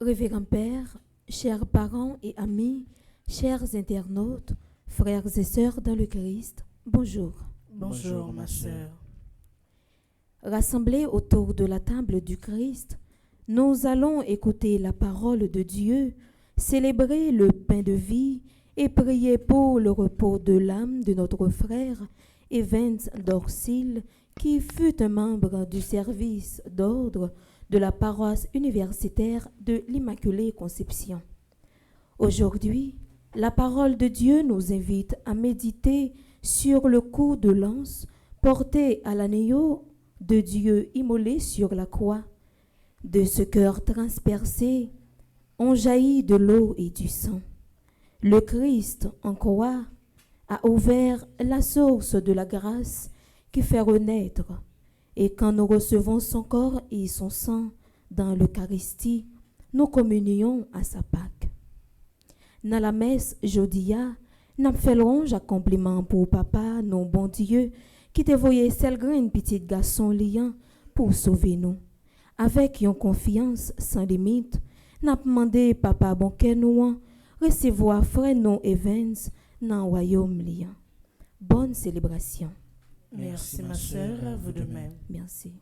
Révérend Père, chers parents et amis, chers internautes, frères et sœurs dans le Christ, bonjour. Bonjour ma sœur. Rassemblés autour de la table du Christ, nous allons écouter la parole de Dieu, célébrer le pain de vie et prier pour le repos de l'âme de notre frère Evans Dorsil, qui fut un membre du service d'ordre de la paroisse universitaire de l'Immaculée Conception. Aujourd'hui, la parole de Dieu nous invite à méditer sur le coup de lance porté à l'agneau de Dieu immolé sur la croix. De ce cœur transpercé ont jailli de l'eau et du sang. Le Christ en croix a ouvert la source de la grâce qui fait renaître. Et quand nous recevons son corps et son sang dans l'Eucharistie, nous communions à sa Pâque. Dans la messe jodia, nous faisons un compliment pour papa, non bon Dieu, qui te voyait celle graine petite garçon liant pour sauver nous. Avec une confiance sans limite, nous demandé papa bon que nous recevoir frère non Evans dans le royaume liant. Bonne célébration. Merci ma sœur, à vous de même. Merci.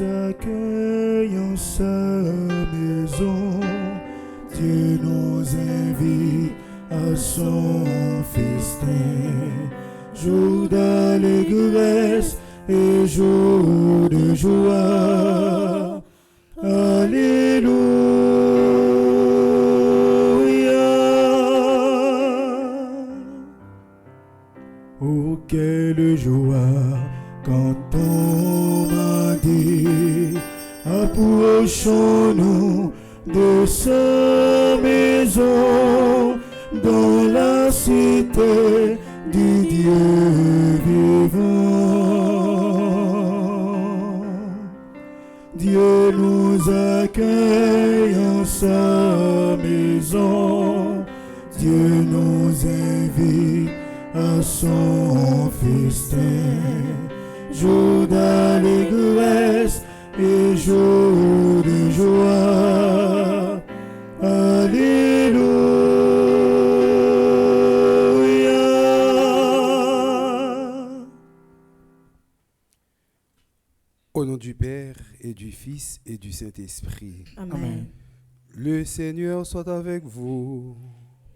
accueille en sa maison. Dieu nous invite à son festin, jour d'allégresse et jour de joie. Alléluia. Oh, quelle joie quand on m'a dit, approchons-nous de sa maison, dans la cité du Dieu vivant. Dieu nous accueille en sa maison, Dieu nous invite à son festin, jour d'allégresse et jour de joie. Alléluia. Au nom du Père et du Fils et du Saint-Esprit. Amen. Le Seigneur soit avec vous.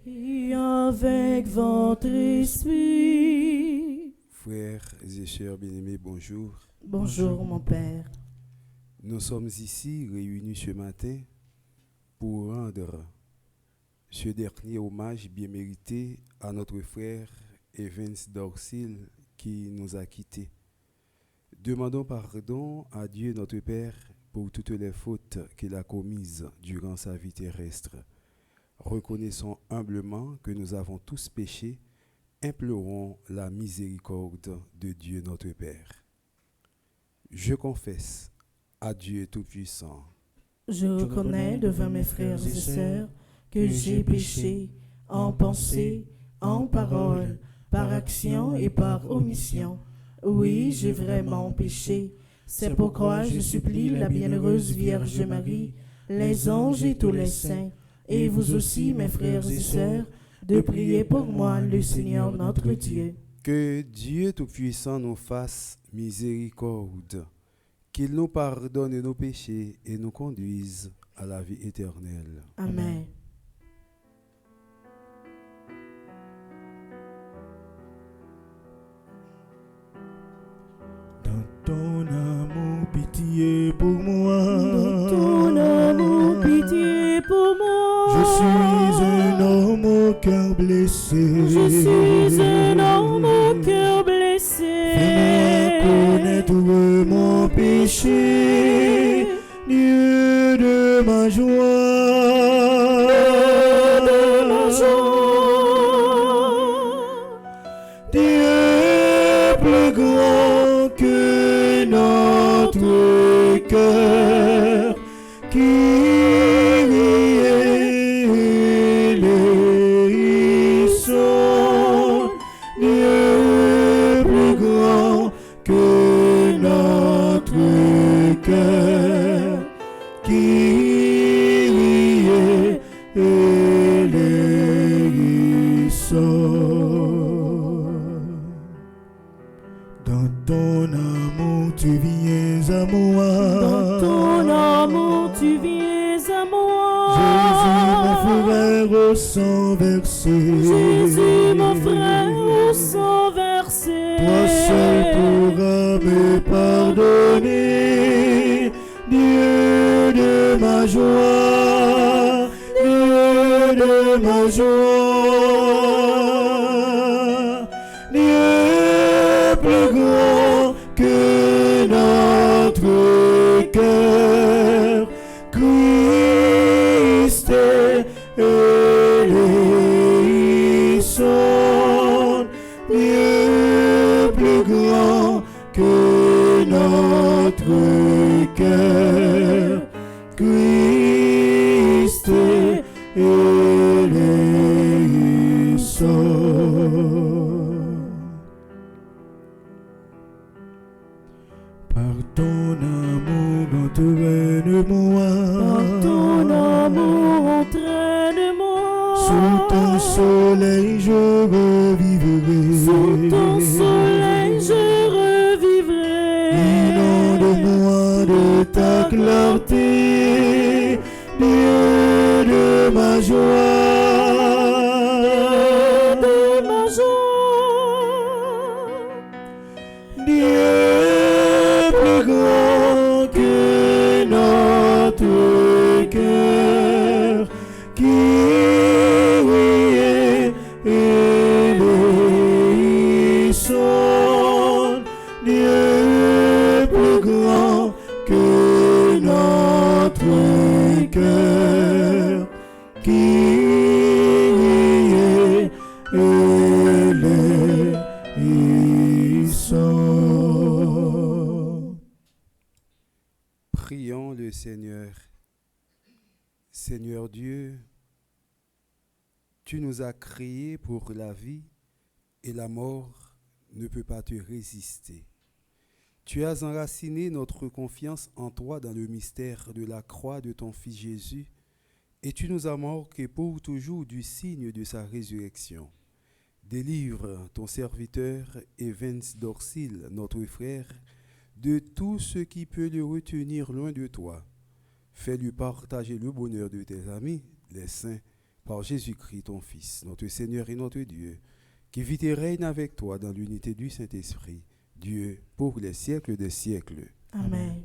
Et avec votre esprit. Frères et sœurs bien-aimés, bonjour. Bonjour mon Père. Nous sommes ici réunis ce matin pour rendre ce dernier hommage bien mérité à notre frère Evans Dorsil qui nous a quittés. Demandons pardon à Dieu notre Père pour toutes les fautes qu'il a commises durant sa vie terrestre. Reconnaissons humblement que nous avons tous péché, implorons la miséricorde de Dieu notre Père. Je confesse à Dieu Tout-Puissant. Je reconnais devant mes frères et sœurs que j'ai péché en pensée, en parole, par action et par omission. Oui, j'ai vraiment péché. C'est pourquoi je supplie la bienheureuse Vierge Marie, les anges et tous les saints, et vous aussi, mes frères et sœurs, de prier pour moi, le Seigneur notre Dieu. Que Dieu Tout-Puissant nous fasse miséricorde, qu'il nous pardonne nos péchés et nous conduise à la vie éternelle. Amen. Dans ton amour, pitié pour moi. Dans ton amour, pitié pour moi. Je suis un homme au cœur blessé. Je suis un homme au cœur blessé. Fais-moi connaître mon péché, Dieu de ma joie. De ma joie. Dieu plus grand que notre cœur, qui Dieu plus grand que notre cœur, qui riait et dans ton amour tu viens à moi. Dans ton amour tu viens à moi. Jésus mon frère au sang versé. Jésus mon frère au sang versé. Toi seul pourras me pardonner. Dieu de ma joie, Dieu de ma joie, Dieu plus grand que notre cœur, Christ élison, Dieu plus grand que notre cœur, Christ élison. Par ton amour entraîne-moi, Par ton amour entraîne-moi. sous ton soleil je revivrai, Sous ton soleil je revivrai. inonde-moi de bonté, Dieu de ma joie, de ma joie. Dieu plus grand que notre cœur, qui est éblouissant, Dieu plus grand que notre cœur, qui est éblouissant. Prions le Seigneur. Seigneur Dieu, tu nous as créés pour la vie et la mort ne peut pas te résister. Tu as enraciné notre confiance en toi dans le mystère de la croix de ton Fils Jésus et tu nous as marqués pour toujours du signe de sa résurrection. Délivre ton serviteur Evans Dorsil, notre frère, de tout ce qui peut le retenir loin de toi. Fais-lui partager le bonheur de tes amis, les saints, par Jésus-Christ ton Fils, notre Seigneur et notre Dieu, qui vit et règne avec toi dans l'unité du Saint-Esprit, Dieu, pour les siècles des siècles. Amen.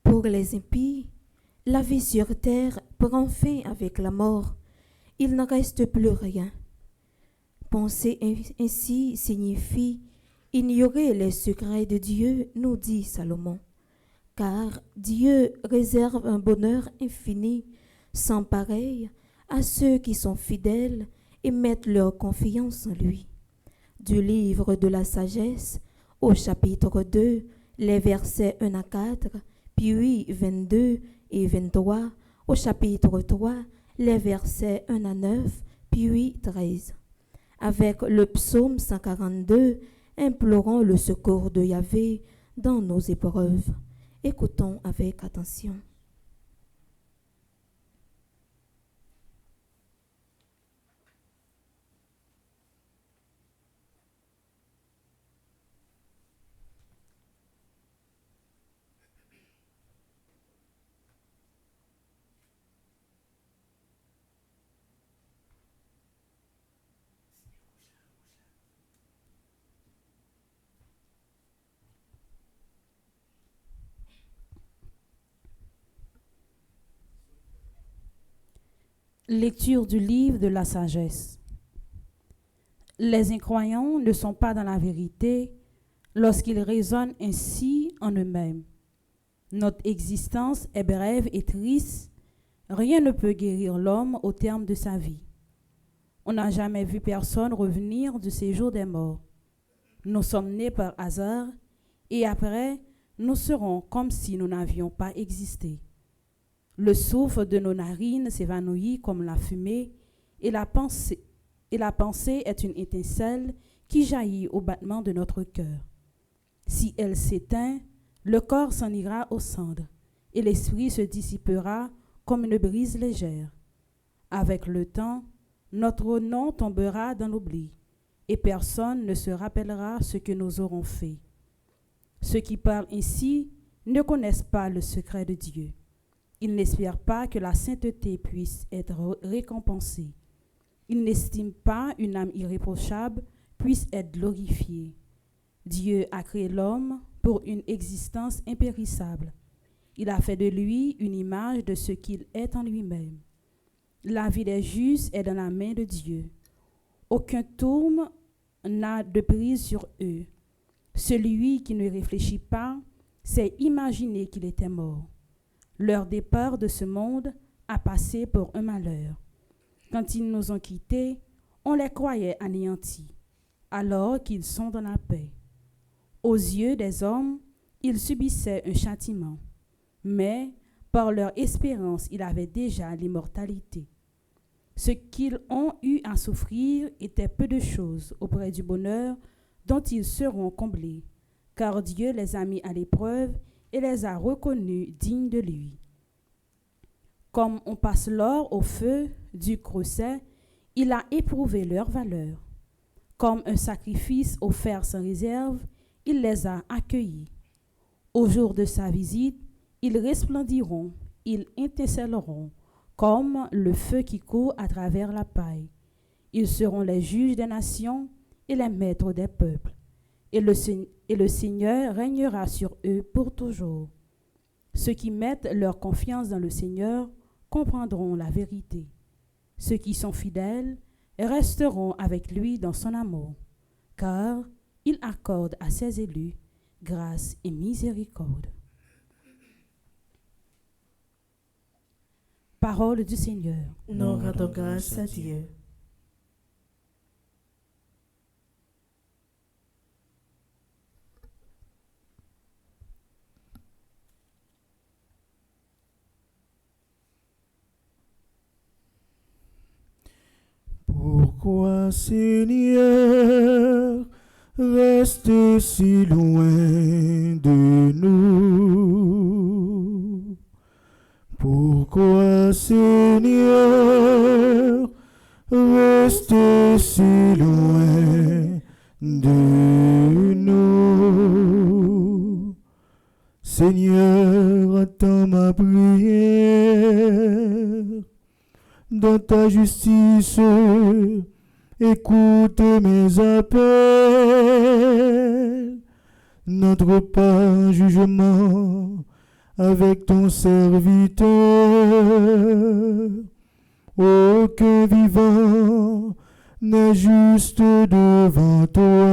Pour les impies, la vie sur terre prend fin avec la mort. Il ne reste plus rien. Penser ainsi signifie ignorer les secrets de Dieu, nous dit Salomon. Car Dieu réserve un bonheur infini, sans pareil, à ceux qui sont fidèles et mettent leur confiance en lui. Du livre de la sagesse, au chapitre 2, les versets 1 à 4, puis 22 et 23, au chapitre 3, les versets 1 à 9, puis 13. Avec le psaume 142, implorons le secours de Yahvé dans nos épreuves. Écoutons avec attention. Lecture du livre de la sagesse. Les incroyants ne sont pas dans la vérité lorsqu'ils raisonnent ainsi en eux-mêmes. Notre existence est brève et triste. Rien ne peut guérir l'homme au terme de sa vie. On n'a jamais vu personne revenir du séjour des morts. Nous sommes nés par hasard et après, nous serons comme si nous n'avions pas existé. Le souffle de nos narines s'évanouit comme la fumée et la pensée est une étincelle qui jaillit au battement de notre cœur. Si elle s'éteint, le corps s'en ira aux cendres et l'esprit se dissipera comme une brise légère. Avec le temps, notre nom tombera dans l'oubli et personne ne se rappellera ce que nous aurons fait. Ceux qui parlent ainsi ne connaissent pas le secret de Dieu. Ils n'espèrent pas que la sainteté puisse être récompensée. Ils n'estiment pas une âme irréprochable puisse être glorifiée. Dieu a créé l'homme pour une existence impérissable. Il a fait de lui une image de ce qu'il est en lui-même. La vie des justes est dans la main de Dieu. Aucun tourme n'a de prise sur eux. Celui qui ne réfléchit pas s'est imaginé qu'il était mort. Leur départ de ce monde a passé pour un malheur. Quand ils nous ont quittés, on les croyait anéantis, alors qu'ils sont dans la paix. Aux yeux des hommes, ils subissaient un châtiment. Mais Par leur espérance, ils avaient déjà l'immortalité. Ce qu'ils ont eu à souffrir était peu de choses auprès du bonheur dont ils seront comblés, car Dieu les a mis à l'épreuve et les a reconnus dignes de lui. Comme on passe l'or au feu du creuset, il a éprouvé leur valeur. Comme un sacrifice offert sans réserve, il les a accueillis. Au jour de sa visite, ils resplendiront, ils étinceleront, comme le feu qui court à travers la paille. Ils seront les juges des nations et les maîtres des peuples. Et le Seigneur régnera sur eux pour toujours. Ceux qui mettent leur confiance dans le Seigneur comprendront la vérité. Ceux qui sont fidèles resteront avec lui dans son amour, car il accorde à ses élus grâce et miséricorde. Parole du Seigneur. Nous rendons grâce à Dieu. Pourquoi, Seigneur, rester si loin de nous? Pourquoi, Seigneur, rester si loin de nous? Seigneur, attends ma prière. Dans ta justice, écoute mes appels. N'entre pas en jugement avec ton serviteur. Aucun vivant n'est juste devant toi.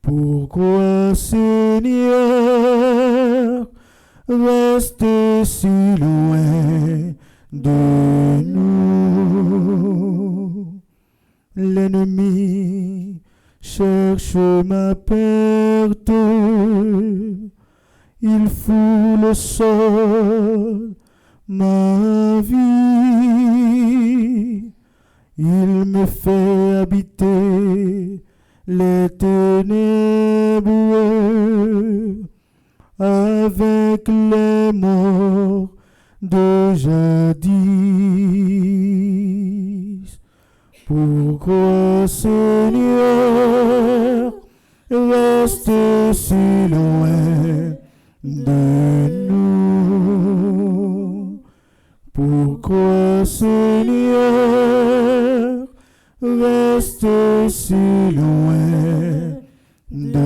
Pourquoi, Seigneur, rester si loin de nous? L'ennemi cherche ma perte, il fout le sol, ma vie, il me fait habiter les ténèbres avec les morts de jadis. Pourquoi, Seigneur, rester si loin de nous? Pourquoi, Seigneur, rester si loin de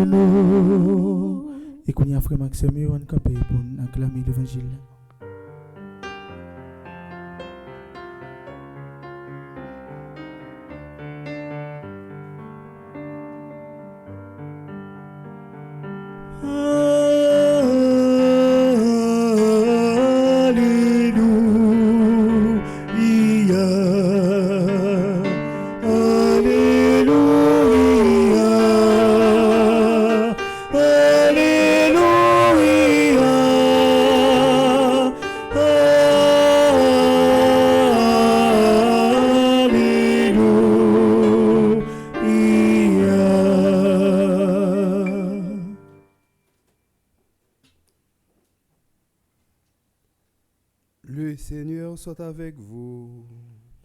nous? Et qu'on y a frère Maxime, on campé pour acclamer l'évangile. Le Seigneur soit avec vous.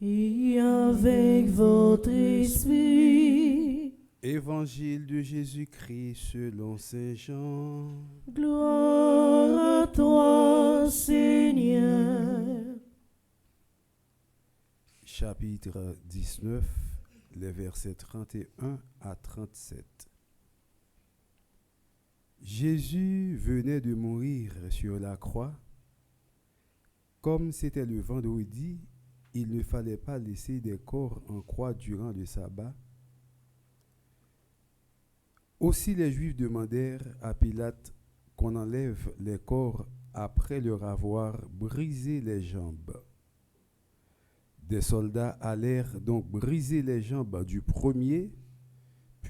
Et avec votre esprit. Évangile de Jésus-Christ selon Saint Jean. Gloire à toi, Seigneur. Chapitre 19, les versets 31 à 37. Jésus venait de mourir sur la croix. Comme c'était le vendredi, il ne fallait pas laisser des corps en croix durant le sabbat. Aussi les Juifs demandèrent à Pilate qu'on enlève les corps après leur avoir brisé les jambes. Des soldats allèrent donc briser les jambes du premier,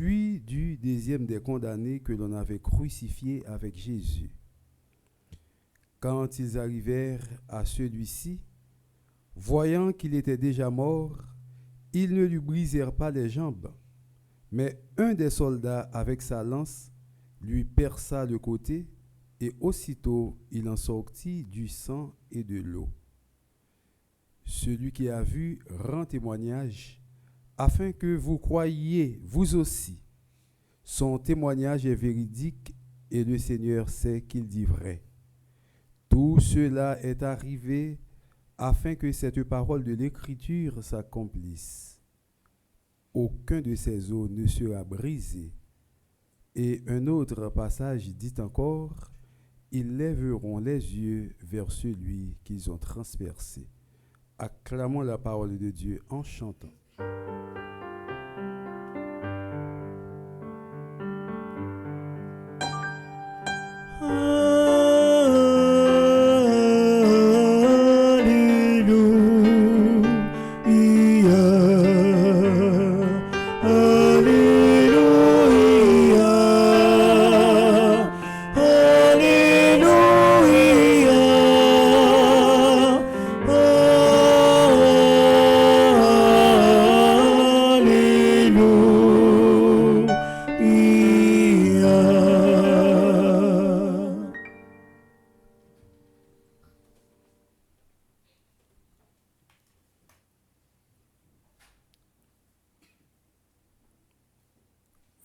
puis du deuxième des condamnés que l'on avait crucifié avec Jésus. Quand ils arrivèrent à celui-ci, voyant qu'il était déjà mort, ils ne lui brisèrent pas les jambes, mais un des soldats avec sa lance lui perça le côté, et aussitôt il en sortit du sang et de l'eau. Celui qui a vu rend témoignage, afin que vous croyiez, vous aussi. Son témoignage est véridique et le Seigneur sait qu'il dit vrai. Tout cela est arrivé afin que cette parole de l'Écriture s'accomplisse. Aucun de ces os ne sera brisé. Et un autre passage dit encore, ils lèveront les yeux vers celui qu'ils ont transpercé. Acclamons la parole de Dieu en chantant.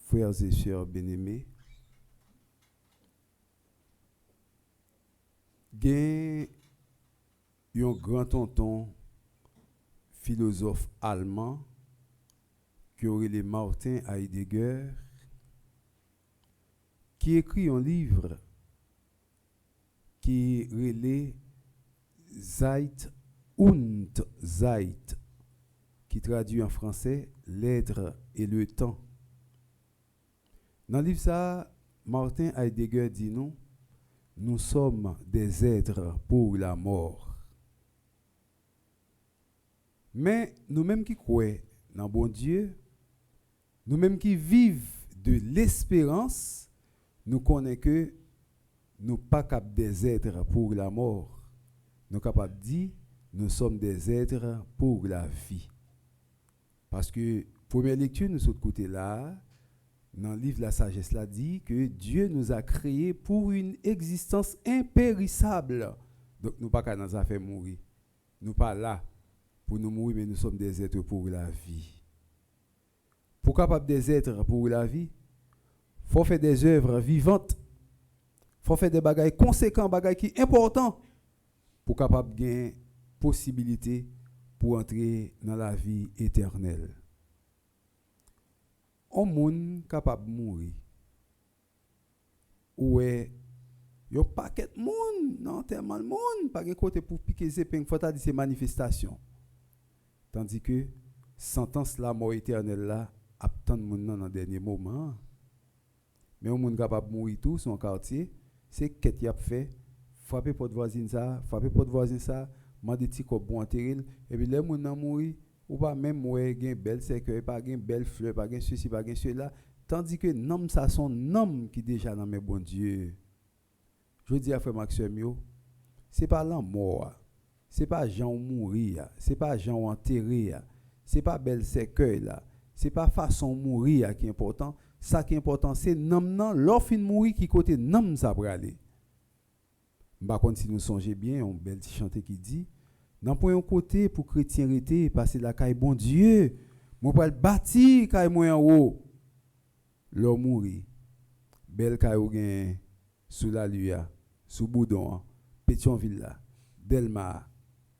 Frères et sœurs bien-aimés, il y a un grand tonton philosophe allemand qui aurait les Martin Heidegger qui écrit un livre qui relait Zeit und Zeit, qui traduit en français l'être et le temps. Dans le livre ça, Martin Heidegger dit nous sommes des êtres pour la mort. Mais nous-mêmes qui croyons dans bon Dieu, nous-mêmes qui vivons de l'espérance, nous connaissons que nous ne sommes pas capables des êtres pour la mort. Nous sommes capables de dire nous sommes des êtres pour la vie. Parce que, première lecture, nous sommes de côté là, dans le livre La Sagesse, là dit que Dieu nous a créés pour une existence impérissable. Donc, nous ne sommes pas dans les affaires mourir. Nous ne sommes pas là pour nous mourir, mais nous sommes des êtres pour la vie. Pour capable des êtres pour la vie, il faut faire des œuvres vivantes. Il faut faire des bagages conséquents, bagages qui sont importants pour capable gagner possibilité pour entrer dans la vie éternelle. Un monde capable de mourir. Ouais, il y a un paquet de monde, non, tellement de monde, pas de côté pour piquer ses épingles, il faut dire ces manifestations. Tandis que sentence la mort éternelle là, attend le monde dans le dernier moment. Mais un monde capable de mourir tout, son quartier, c'est qu'est-ce qu'il a fait, frapper porte voisine ça, frapper porte voisine ça, demander petit cop bon enterrer, et puis les monde nan mourir. Ou pas même ouais gain belle cercueil, pas gain belle fleur, pas gain ceci, pas gain cela, tandis que nom ça son nom qui déjà dans mes bon Dieu. Je dis à frère Maxime, c'est pas la mort, c'est pas Jean mourir, c'est pas Jean enterrer, c'est pas belle cercueil là, c'est pas façon mourir qui est important, ça qui est important c'est nom non, l'offre mourir qui côté nom ça pour aller. Par contre si nous songez bien, on belle chanter qui dit dans un côté pour chrétien rester passer la caille bon Dieu moi pas bâtir caille moi en haut l'homme mourir belle caille ou gain sous la luya sous Boudon Pétionville là Delmar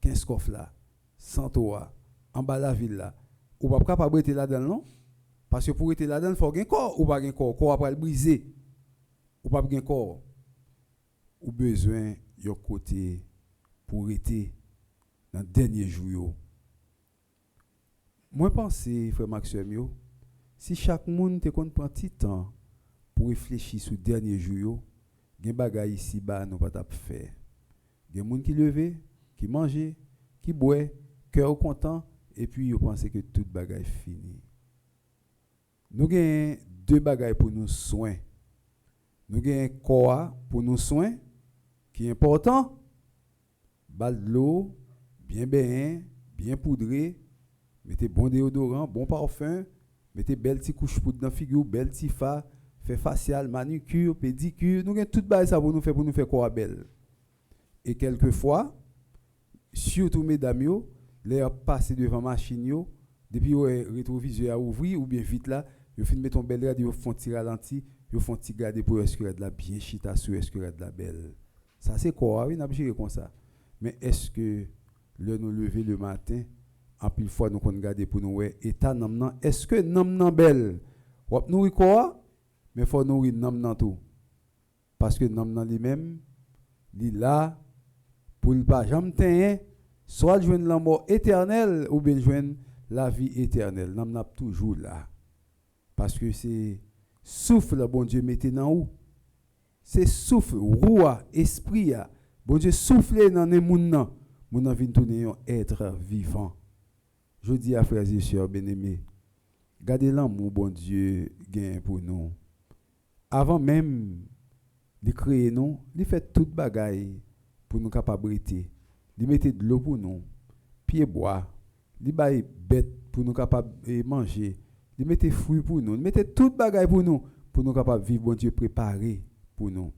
15 coffre là Santoa en bas la ville là ou pas capable rester là-dedans non parce que pour rester là-dedans faut gain corps ou pas gain corps après le briser ou pas gain corps ou besoin yon côté pour rester dans le dernier jour. Moi, pense, frère Maxime, si chaque monde te prend petit temps pour réfléchir sur le dernier jour, il y a des choses ici, nous ne pouvons pas faire. Il y a des gens qui lèvent, qui mangent, qui boivent, cœur content, et puis ils pensent que toute bagaille est finie. Nous avons deux bagages pour nous soins. Nous avons un corps pour nous soins, qui est important. Bal de l'eau, bien poudré, mettez bon déodorant, bon parfum, mettez belle petite couche poudre dans la figure, belle petite fa, fait facial, manucure, pédicure. Nous avons tout ça pour nous faire corps belle. Et quelquefois, surtout mesdames, les passer devant la machine, depuis le rétroviseur à ouvrir, ou bien vite là, ils font mettre un bel radio, ils font tirer ralenti, ils font tirer garder pour est-ce qu'il y a de la bien chita sur est-ce qu'il y a de la belle. Ça c'est quoi, oui, n'a pas géré comme ça. Mais est-ce que le nous lever le matin, en plus fois nous qu'on garder pour nous état namnan, est-ce que namnan belle, ou nous quoi, mais faut nous namnan tout. Parce que namnan lui-même, il là pour ne pas jamais tenir, soit joindre la mort éternelle ou bien joindre la vie éternelle. Namnan toujours là. Parce que c'est souffle, bon Dieu, mettez dans où? C'est souffle, roi, esprit. Bon Dieu, souffle dans les gens. Mon envie de tourner un être vivant. Je dis à frères et sœurs bien-aimés, gardez l'amour, bon Dieu, gain pour nous. Avant même de créer nous, il fait toute bagaille pour nous capacités. Il mettait de l'eau pour nous, pied bois, il baille bête pour nous capables de manger. Il mettait fruits pour nous, il mettait toute bagaille pour nous capables de vivre, bon Dieu, préparé pour nous.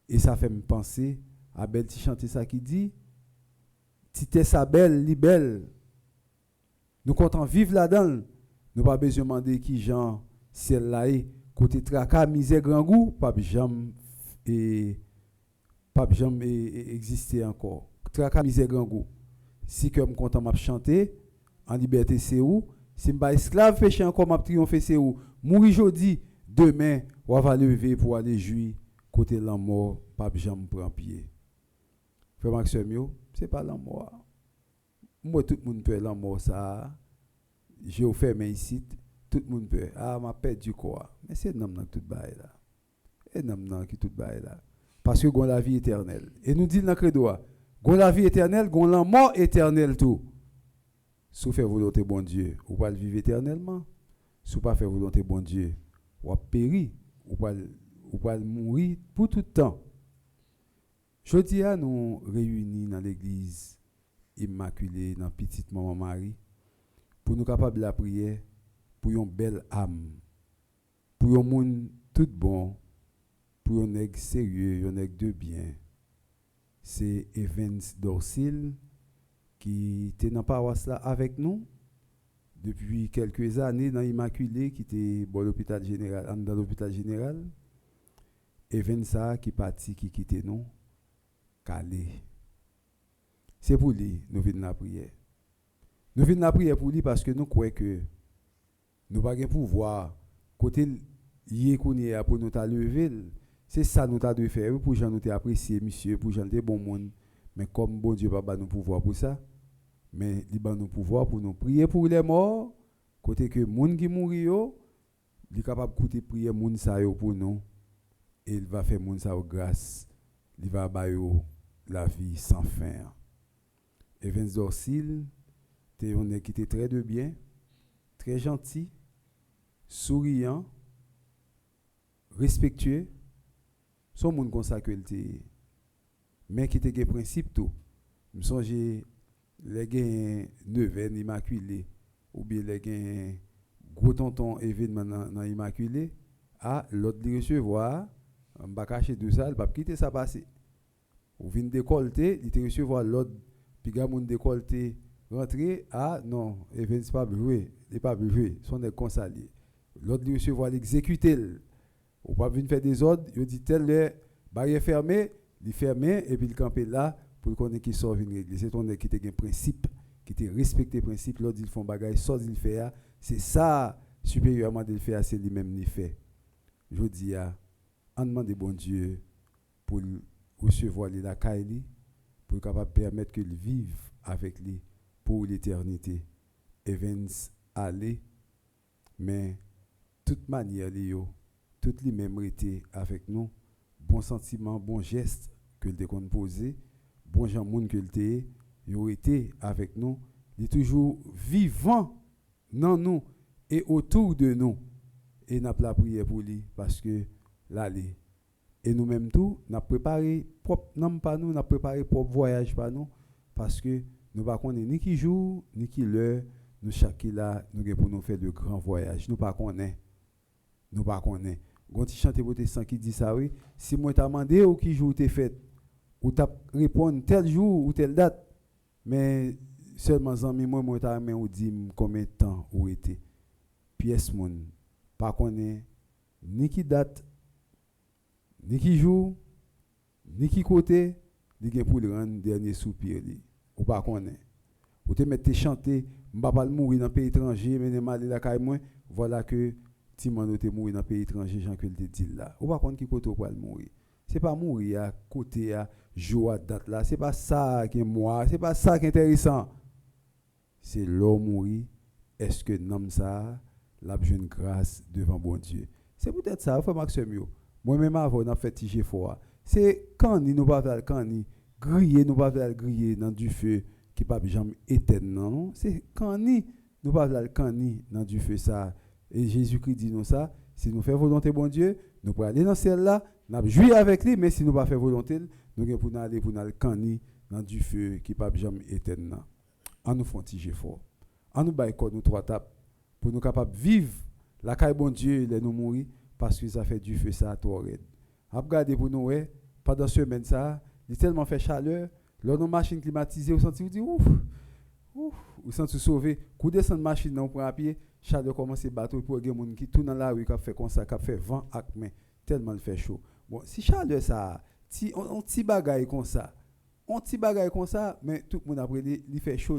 Et ça fait me penser à belle petit chanter ça qui dit, Tite sa belle, li belle. Nous comptons vivre là-dedans. Nous pas besoin de demander qui Jean, ciel là est, côté tracas, misère, grand goût, pas jamais exister encore. Tracas, misère, grand goût. Si que me content m'a chanter, en liberté c'est où? Si m'pas esclave péché encore m'a triompher c'est où? Mourir aujourd'hui, demain, on va lever pour aller jouir côté la mort, pas jamais prend pied. Frère Maxime, c'est pas la mort. Moi tout le monde peut la mort ça. J'ai fait mes ici, tout le monde peut. Ah, m'a perdu quoi? Mais c'est nom dans tout bail là. Et nom qui tout bail là. Parce que gon la vie éternelle. Et nous dit dans credo, gon la vie éternelle, gon la mort éternelle tout. Si faire volonté bon Dieu, ou pas vivre éternellement. Si pas faire volonté bon Dieu, ou périr, ou pas mourir pour tout le temps. Jeudi à nous réunis dans l'église immaculée dans petite maman Marie pour nous capables de la prière pour une belle âme, pour un monde tout bon, pour un nègre sérieux, un nègre de bien. C'est Evans Dorsil qui était dans la paroisse là avec nous depuis quelques années dans l'Immaculée qui était dans l'hôpital général. Evans ça qui parti qui quittait nous calé. C'est pour lui nous venons la prière. Nous venons la prière pour lui parce que nous croyons que nous n'avons pas de pouvoir côté lié qu'on est pour nous lever. C'est ça nous avons de faire pour gens nous apprécier monsieur, pour gens de bon monde. Mais comme bon Dieu pas nous pouvoir pour ça, mais il va nous pouvoir pour nous prier pour les morts, côté que monde qui mourit yo, il est capable de prier monde ça yo pour nous et il va faire monde ça grâce. Il va bailler la vie sans fin. Evans Dorsil, t'es on est qui était très de bien, très gentil, souriant, respectueux. Son monde comme ça que il mais qui était des principes tout. Me songe les gain neuvaine immaculée ou bien les gain gros tonton événement dans immaculée à l'autre de recevoir on va cacher tout ça, il va quitter ça passer. Ou vient décolleter, il te recevoir l'autre puis gars moun décolleter rentrer non, Evans pas jouer, il pas jouer, son est consalé. L'autre de recevoir l'exécuter. Ou pas venir faire des ordres, il dit tel le barrière fermée, il ferme et puis il camper là pour qu'on ait qui sort une règle. C'est ton qui te un principe, qui te respecter principe, l'autre ils font bagaille, sort il fait c'est ça supérieurement de le faire, c'est lui-même il fait. Je dis on demande bon Dieu pour recevoir la caille pour capable permettre qu'il vive avec lui pour l'éternité. Evans aller mais toute manière toutes les mêmes étaient avec nous, bon sentiment, bon geste que le décon posé, bon gens monde que le ils ont été avec nous, il est toujours vivant dans nous et autour de nous. Et n'a pas la prière pour lui parce que l'aller. Et nous-mêmes tout, n'a préparé propre non pas nous, n'a préparé propre voyage pas nous parce que nous pas connaît ni qui jour ni qui l'heure, nous chaque là nous pour nous faire de grands voyages. Nous pas connaît. Nous pas connaît. Quand tu chantes protestant qui dit ça oui, si moi t'a demandé ou qui jour t'es fait ou t'a répondre tel jour ou telle date, mais seulement ami moi t'a mais ou dit combien de temps ou était. Pièce moun pas connaît ni qui date ni qui jour ni qui côté li gen pour le rendre dernier soupir li ou pas connaît ou te mettre chanter m'pa pas mourir dans pays étranger mais mal la caille moi voilà que Timon te mourir dans pays étranger Jean que te dit là ou pas connait qui côté pour mourir c'est pas mourir à côté à jour à date là c'est pas ça qui est moi c'est pas ça qui est intéressant c'est l'homme mourir est-ce que nom ça la jeune grâce devant bon Dieu c'est peut-être ça frère Maxime moi-même avant on a fait tiger fort c'est quand nous pas faire quand ni griller nous pas faire griller dans du feu qui pas jamais éternel non c'est quand ni nous pas faire quand ni dans du feu ça et Jésus-Christ dit nous ça si nous fait volonté bon Dieu nous pour aller dans celle là n'a jouer avec lui mais si nous pas faire volonté nous gain pour aller quand ni dans du feu qui pas jamais éternel en nous font tiger fort en nous bailler nous trois tapes pour nous capable vivre la caille bon Dieu les nous mourir parce que ça fait du feu ça à toi raide. Regardez pour nous pendant semaine ça, il tellement fait chaleur, là nos machines climatisées, vous sentez vous dit ouf. Vous sentez sauver, coup descendre machine on prend à pied, chaleur commence à battre pour des monde qui tourne dans la rue qui fait comme ça, qui fait vent avec main, tellement il fait chaud. Bon, si chaleur ça, si on petit bagaille comme ça. Mais tout le monde après il fait chaud.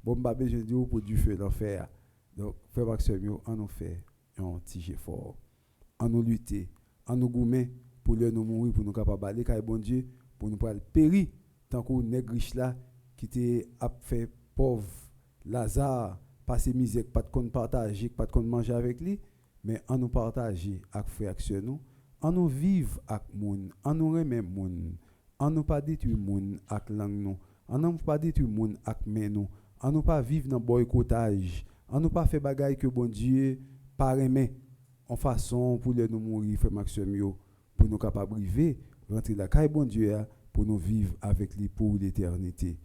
Bon, pas besoin de dire pour du feu l'enfer. Donc frère Maxime, on nous fait un petit effort. En nous lutter, en nous goumer pour nous mourir, pour nous capables aller car bon Dieu, pour nous pas périr tant qu'on nègre riche là qui t'est fait pauvre Lazare, passer misère, pas de compte partager, pas de compte manger avec lui, mais en nous partager avec frère action nous, en nous vivre avec moun, en nous remet moun, en nous pas détruire moun avec langue nous, en nous pas détruire moun avec main nous, en nous pas vivre dans boycottage, en nous pas faire bagaille que bon Dieu pas aimer en façon pour nous mourir frère Maxime pour nous capable vivre rentrer la caille bon Dieu pour nous vivre avec lui pour l'éternité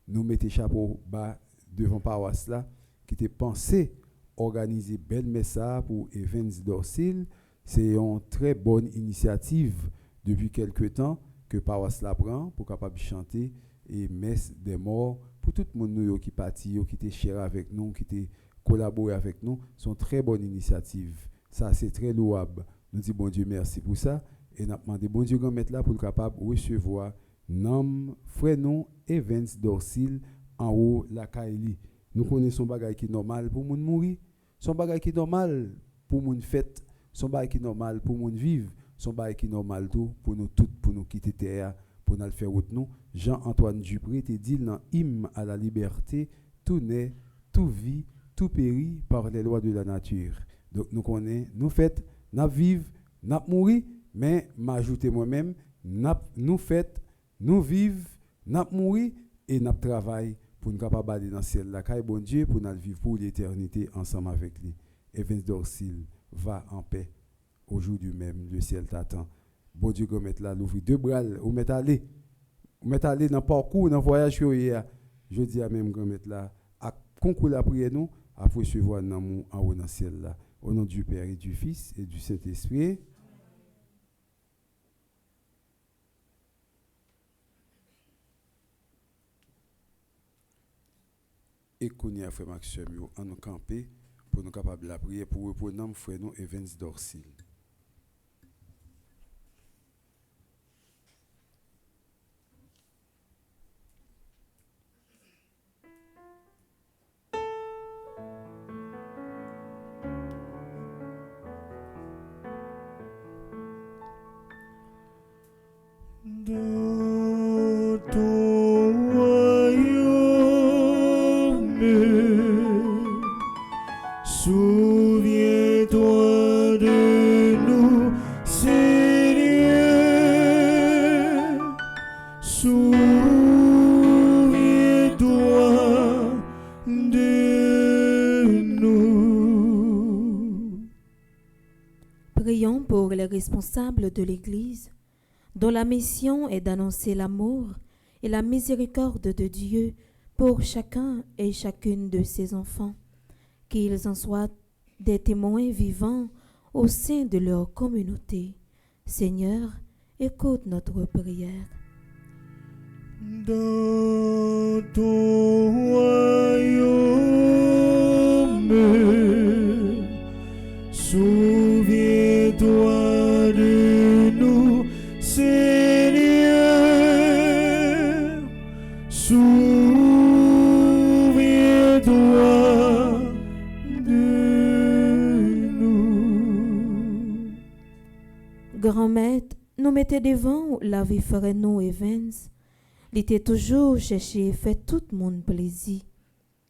nous mettez chapeau bas devant paroisse là qui était pensé organiser belle messe pour Evans Dorsil c'est une très bonne initiative depuis quelque temps que paroisse la prend pour capable chanter et messe des morts pour tout le monde qui parti qui était cher avec nous qui était collaboré avec nous sont très bonne initiative. Ça, c'est très louable. Nous disons, bon Dieu, merci pour ça. Et nous demandons, bon Dieu, grand mettre là pour le capable de recevoir nom, frère non, Evans Dorsil, en haut, la Kaili. Nous connaissons bagay qui est normal pour moun mourir. Son bagay qui est normal pour moun fête. Son bagay qui est normal pour moun vivre. Son bagay qui est normal tout pour nous toutes, pour nous quitter terre, pour nous faire route nous. Jean-Antoine Dupré te dit dans hymne à la liberté, tout naît, tout vit, tout périt par les lois de la nature. Donc nous connaissons, nous faites, nous vivons, nous mourir, mais m'ajouter moi-même, nous faites, nous vivons, nous mourir et nous travaillons pour nous capables d'aller dans le ciel. La caille bon Dieu pour nous vivre pour l'éternité ensemble avec lui. Evans Dorsil va en paix. Aujourd'hui même, le ciel t'attend. Bon Dieu, vous mettez là, l'ouvrir deux bras, vous mettez aller dans le parcours, dans le voyage que vous avez. Je dis à même, vous mettez là, à concours la prière, nous, à recevoir dans en haut dans le ciel là. Au nom du Père et du Fils et du Saint-Esprit. Et qu'on y a frère Maxime, en nous camper pour nous capables de la prière pour nous frère nous Evans Dorsil. Dans ton royaume, souviens-toi de Prions pour les responsables de l'Église, dont la mission est d'annoncer l'amour et la miséricorde de Dieu pour chacun et chacune de ses enfants, qu'ils en soient des témoins vivants au sein de leur communauté. Seigneur, écoute notre prière. Dans ton royaume, souviens-toi de nous, Seigneur. Souviens-toi de nous. Grand Maître, nous mettez devant la vie frère nous Evans. Il était toujours cherché et fait tout le monde plaisir.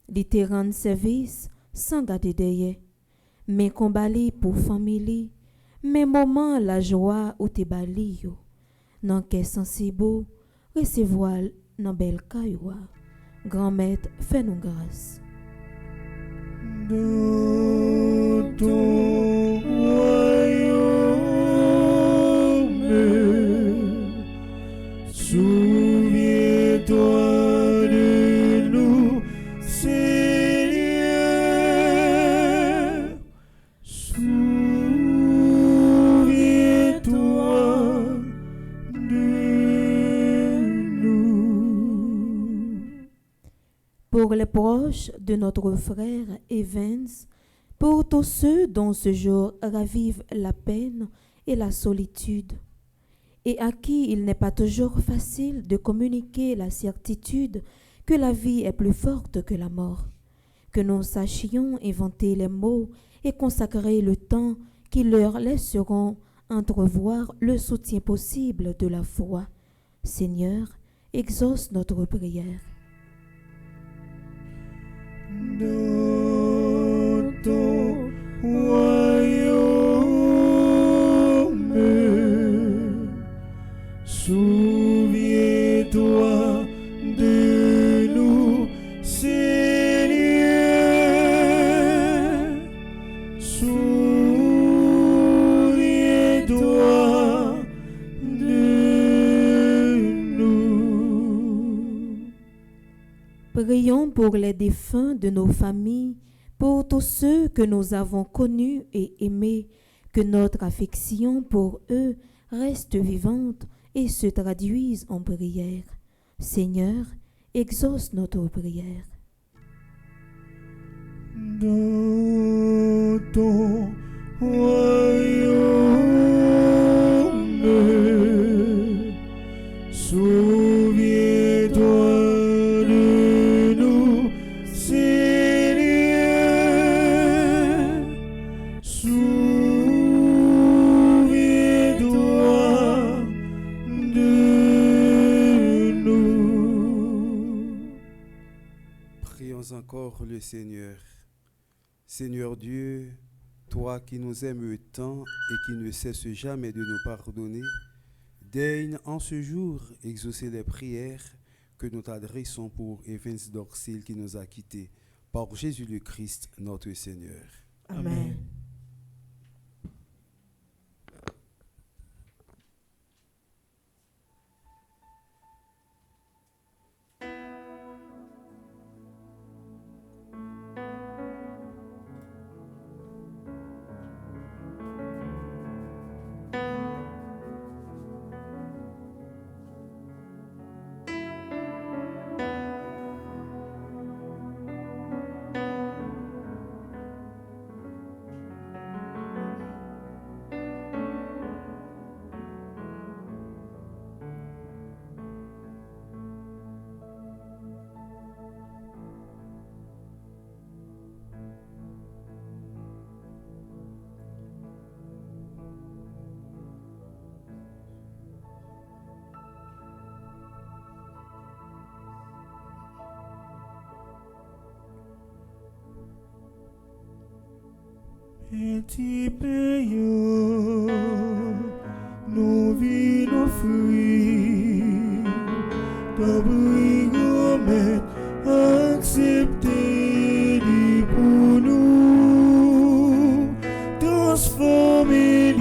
Il était rendre service sans garder derrière. Mais combattre pour famille, mais moment la joie ou te bali yo. Nan qu'est sensible, recevoir nan bel cailloua. Grand Maître, fais-nous grâce. Dans ton royaume, souviens-toi de nous, Seigneur. Souviens-toi de nous. Pour les proches de notre frère Evans, pour tous ceux dont ce jour ravive la peine et la solitude, et à qui il n'est pas toujours facile de communiquer la certitude que la vie est plus forte que la mort, que nous sachions inventer les mots et consacrer le temps qui leur laisseront entrevoir le soutien possible de la foi. Seigneur, exauce notre prière. Dans ton royaume, souviens-toi de nous, Seigneur. Souviens-toi de nous. Prions pour les défunts de nos familles, pour tous ceux que nous avons connus et aimés, que notre affection pour eux reste vivante et se traduise en prière. Seigneur, exauce notre prière. Dans ton royaume, souviens-toi de nous, Seigneur. Souviens-toi de nous. Prions encore le Seigneur. Seigneur Dieu, toi qui nous aimes tant et qui ne cesses jamais de nous pardonner, daigne en ce jour exaucer les prières que nous t'adressons pour Evans Dorsil qui nous a quittés, par Jésus le Christ, notre Seigneur. Amen. Petit payant, nos vies, nos fruits, t'abri remettre, accepter pour nous, transformer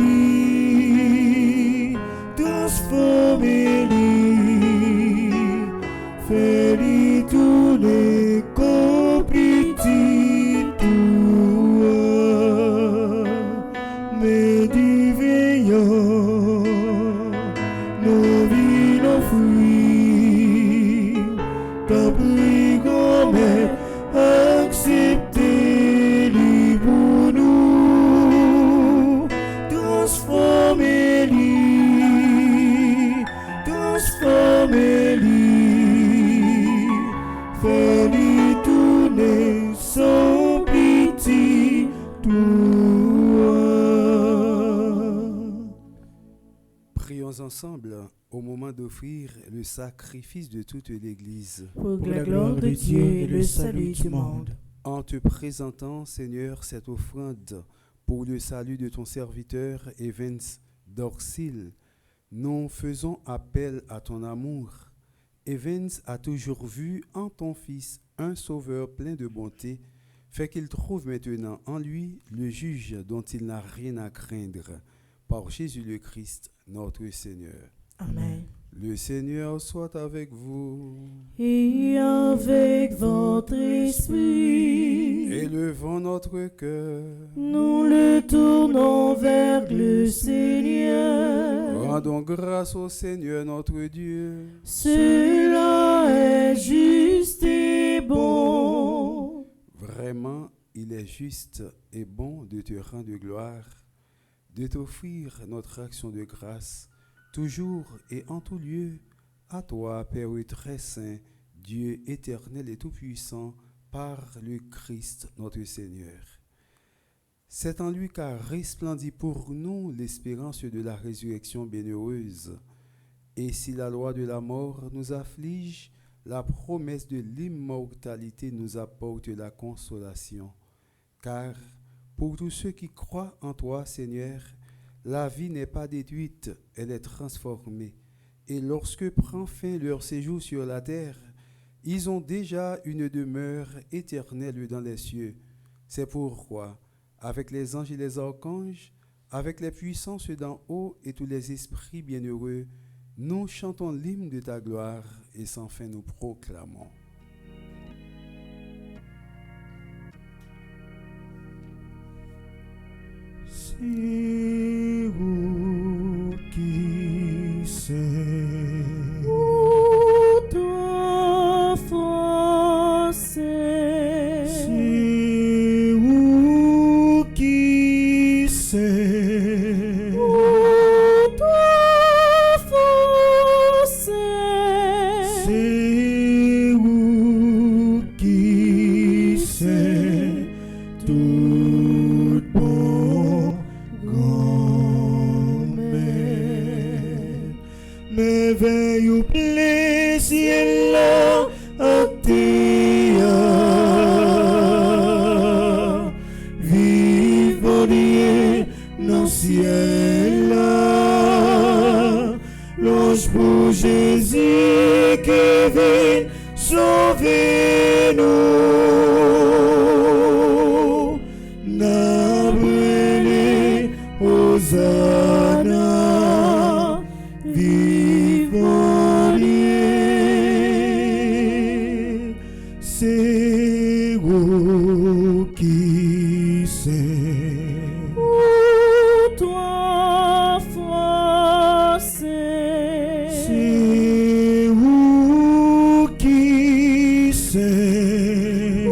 Prions ensemble au moment d'offrir le sacrifice de toute l'Église. Pour la gloire de Dieu et le salut du monde. En te présentant, Seigneur, cette offrande pour le salut de ton serviteur Evans Dorsil, nous faisons appel à ton amour. Evans a toujours vu en ton Fils un sauveur plein de bonté, fait qu'il trouve maintenant en lui le juge dont il n'a rien à craindre, par Jésus le Christ, notre Seigneur. Amen. Le Seigneur soit avec vous. Et avec votre esprit, Élevons notre cœur. nous le tournons vers le Seigneur. Rendons grâce au Seigneur notre Dieu. Cela est juste et bon. Vraiment, il est juste et bon de te rendre gloire, de t'offrir notre action de grâce, toujours et en tout lieu, à toi, Père très saint, Dieu éternel et tout-puissant, par le Christ notre Seigneur. C'est en lui qu'a resplendit pour nous l'espérance de la résurrection bienheureuse. Et si la loi de la mort nous afflige, la promesse de l'immortalité nous apporte la consolation. Car pour tous ceux qui croient en toi, Seigneur, la vie n'est pas détruite, elle est transformée. Et lorsque prend fin leur séjour sur la terre, ils ont déjà une demeure éternelle dans les cieux. C'est pourquoi, avec les anges et les archanges, avec les puissances d'en haut et tous les esprits bienheureux, nous chantons l'hymne de ta gloire et sans fin nous proclamons. C'est vous qui c'est. Ô toi, force, C'est vous qui c'est. ô toi, force, C'est vous qui c'est. Tout bon grand-mère. Merveille au plaisir là à terre. Vivre Dieu dans le ciel là. L'ange pour Jésus qui vient sauver nous. N'a brûlé Hosanna. Vivre Dieu. C'est vous qui c'est. ô toi, force, C'est vous qui c'est. ô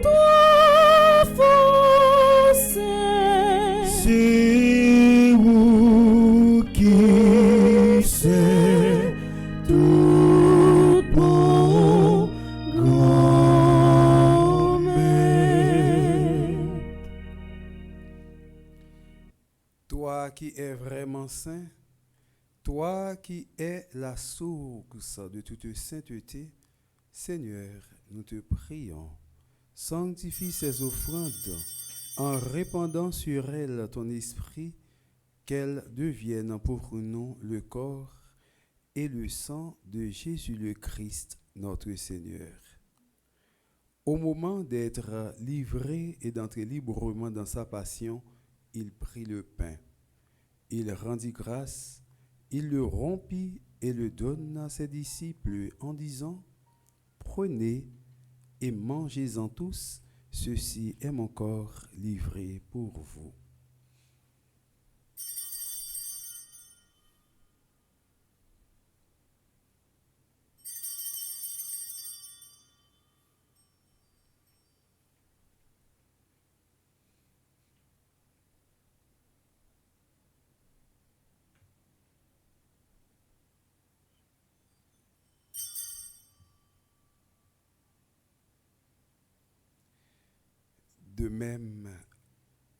toi, force, C'est vous qui c'est. Tout bon grand-mère. Toi qui es vraiment saint, toi qui es la source de toute sainteté, Seigneur, nous te prions, sanctifie ces offrandes en répandant sur elles ton esprit, qu'elles deviennent pour nous le corps et le sang de Jésus le Christ, notre Seigneur. Au moment d'être livré et d'entrer librement dans sa passion, il prit le pain. Il rendit grâce, il le rompit et le donna à ses disciples en disant, « Prenez et mangez-en tous, ceci est mon corps livré pour vous. » De même,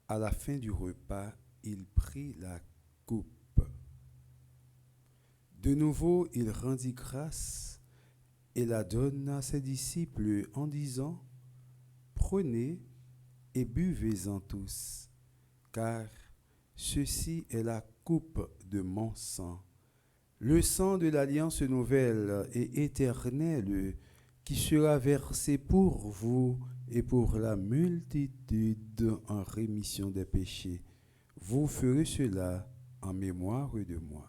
à la fin du repas, il prit la coupe. De nouveau, il rendit grâce et la donna à ses disciples en disant, prenez et buvez-en tous, car ceci est la coupe de mon sang, le sang de l'alliance nouvelle et éternelle qui sera versé pour vous et pour la multitude en rémission des péchés. Vous ferez cela en mémoire de moi.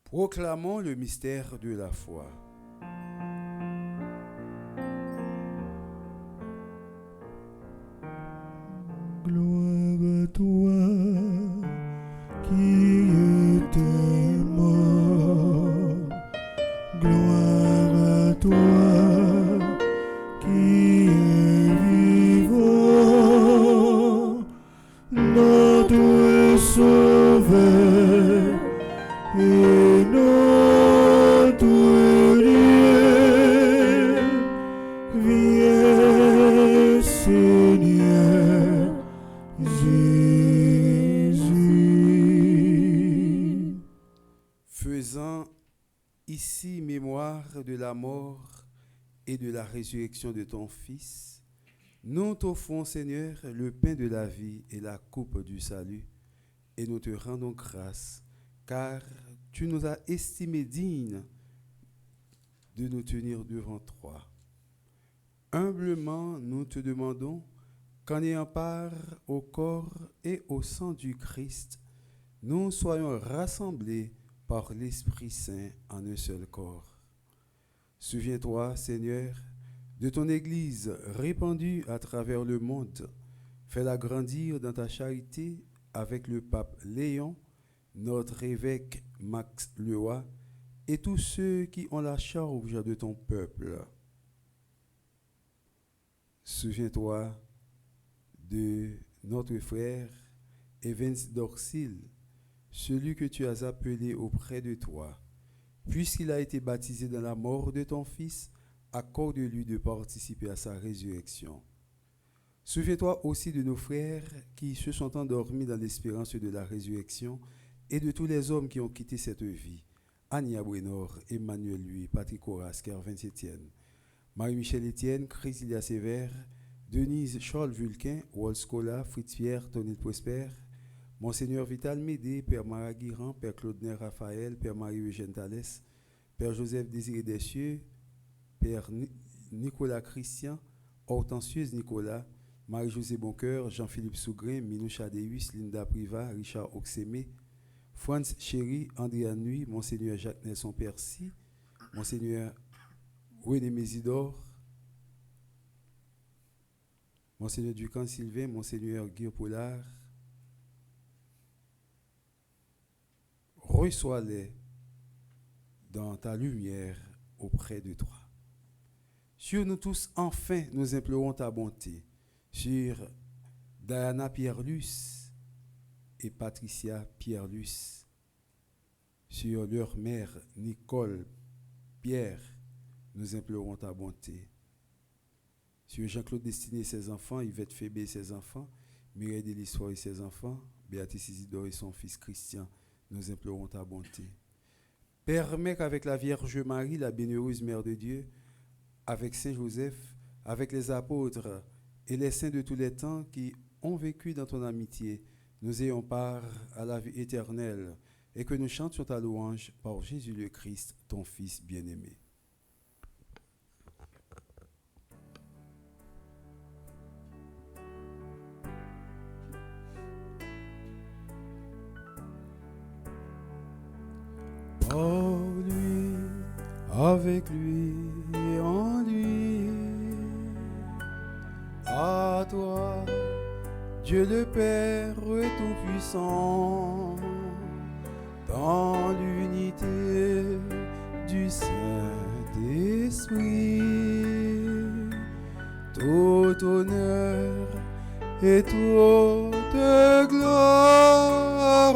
Proclamons le mystère de la foi. Gloire à toi qui étais mort. Gloire à toi qui es vivant. Notre Sauveur et notre Dieu. Viens, Seigneur Jésus. Faisant ici mémoire de la mort et de la résurrection de ton Fils, nous t'offrons, Seigneur, le pain de la vie et la coupe du salut, et nous te rendons grâce, car tu nous as estimés dignes de nous tenir devant toi. Humblement, nous te demandons qu'en ayant part au corps et au sang du Christ, nous soyons rassemblés par l'Esprit Saint en un seul corps. Souviens-toi, Seigneur, de ton Église répandue à travers le monde. Fais-la grandir dans ta charité avec le pape Léon, notre évêque Max Leroy et tous ceux qui ont la charge de ton peuple. Souviens-toi de notre frère Evans Dorsil, celui que tu as appelé auprès de toi. Puisqu'il a été baptisé dans la mort de ton Fils, accorde-lui de participer à sa résurrection. Souviens-toi aussi de nos frères qui se sont endormis dans l'espérance de la résurrection et de tous les hommes qui ont quitté cette vie. Ania Brenor, Emmanuel Louis, Patrick Horace, Kervin Etienne, Marie-Michel Etienne, Chrysilia Sévère, Denise Charles Vulcain, Walt Scola, Fritz Pierre, Tony Prosper, Monseigneur Vital Médé, Père Maraguiran, Père Claude Raphaël, Père Marie-Eugène Thalès, Père Joseph Désiré Dessieux, Père Nicolas Christian, Hortensieuse Nicolas, Marie-Josée Boncoeur, Jean-Philippe Sougrin, Minoucha Deus, Linda Priva, Richard Oxemé, Franz Chéry, Andréa Nuit, Monseigneur Jacques Nelson Percy, Monseigneur René Mésidor, Monseigneur Ducamp Sylvain, Monseigneur Guillaume Pollard. Reçois-les dans ta lumière auprès de toi. Sur nous tous, enfin, nous implorons ta bonté. Sur Diana Pierre-Luce et Patricia Pierre-Luce. Sur leur mère, Nicole Pierre, nous implorons ta bonté. Sur Jean-Claude Destiné et ses enfants, Yvette Fébé et ses enfants, Mireille Delissoir et ses enfants, Béatrice Isidore et son fils Christian, nous implorons ta bonté. Permets qu'avec la Vierge Marie, la bienheureuse Mère de Dieu, avec Saint Joseph, avec les apôtres et les saints de tous les temps qui ont vécu dans ton amitié, nous ayons part à la vie éternelle et que nous chantions ta louange par Jésus le Christ, ton Fils bien-aimé. Par lui, avec lui et en lui. À toi, Dieu le Père Tout-Puissant, dans l'unité du Saint-Esprit, tout honneur et toute gloire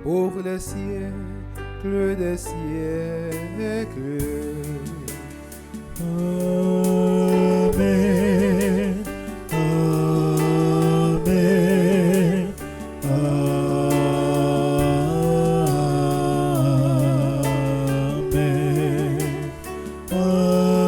pour les siècles des siècles. Amen. Amen. Amen.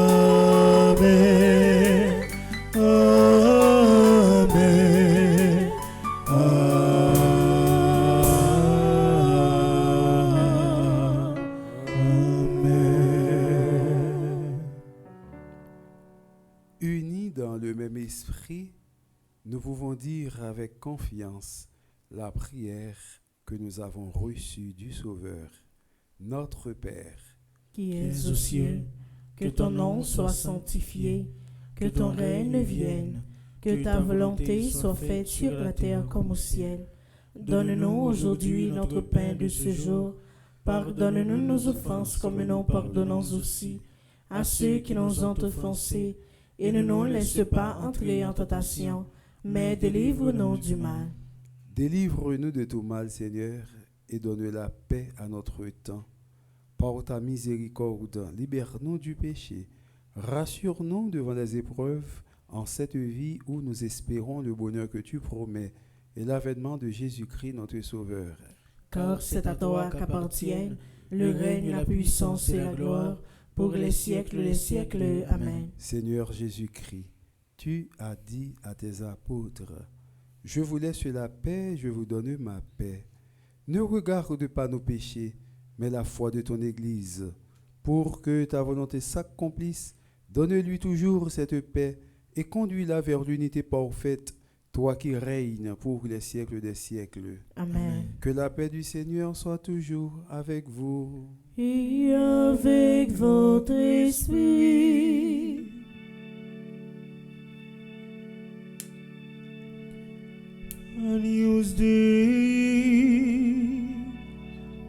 Amen. Unis dans le même esprit, nous pouvons dire avec confiance la prière que nous avons reçue du Sauveur, notre Père, qui es aux cieux, que ton nom soit sanctifié, que ton règne vienne, que ta volonté soit faite sur la terre comme au ciel. Donne-nous aujourd'hui notre pain de ce jour. Pardonne-nous nos offenses comme nous pardonnons aussi à ceux qui nous ont offensés. Et ne nous laisse pas entrer en tentation, mais délivre-nous du mal. délivre-nous de tout mal, Seigneur, et donne la paix à notre temps. Par ta miséricorde, libère-nous du péché. Rassure-nous devant les épreuves en cette vie où nous espérons le bonheur que tu promets et l'avènement de Jésus-Christ, notre Sauveur. Car c'est à toi qu'appartiennent le règne, la puissance et la gloire, pour les siècles des siècles. Amen. Seigneur Jésus-Christ, tu as dit à tes apôtres, « Je vous laisse la paix, je vous donne ma paix. Ne regarde pas nos péchés, mais la foi de ton Église. Pour que ta volonté s'accomplisse, donne-lui toujours cette paix et conduis-la vers l'unité parfaite, toi qui règnes pour les siècles des siècles. Amen. Que la paix du Seigneur soit toujours avec vous. Et avec votre esprit. Agnus Dei,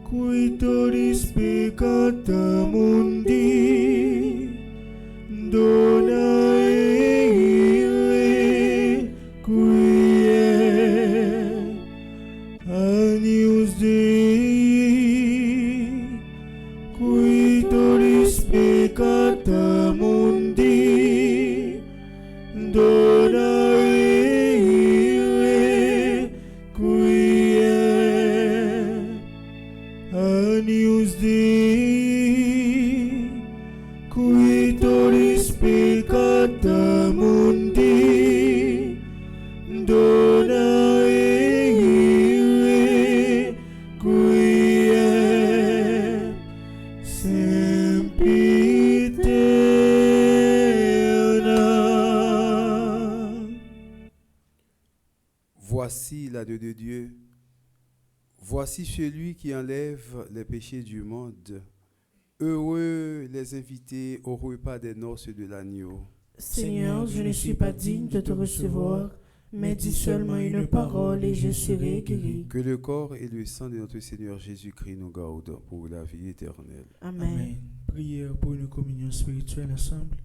qui tollis peccata mundi, dona ire quiet. Agnus Dei, qui tollis peccata mundi, dona ire quiet. Agnus Dei, qui tollis peccata mundi, dona ire quiet. Sempiterna. Voici l'agneau de Dieu. Voici celui qui enlève les péchés du monde. Heureux les invités au repas des noces de l'agneau. Seigneur, je ne suis pas digne de te recevoir, mais dis seulement une parole et je serai guéri. Que le corps et le sang de notre Seigneur Jésus-Christ nous gardent pour la vie éternelle. Amen. Prière pour une communion spirituelle ensemble.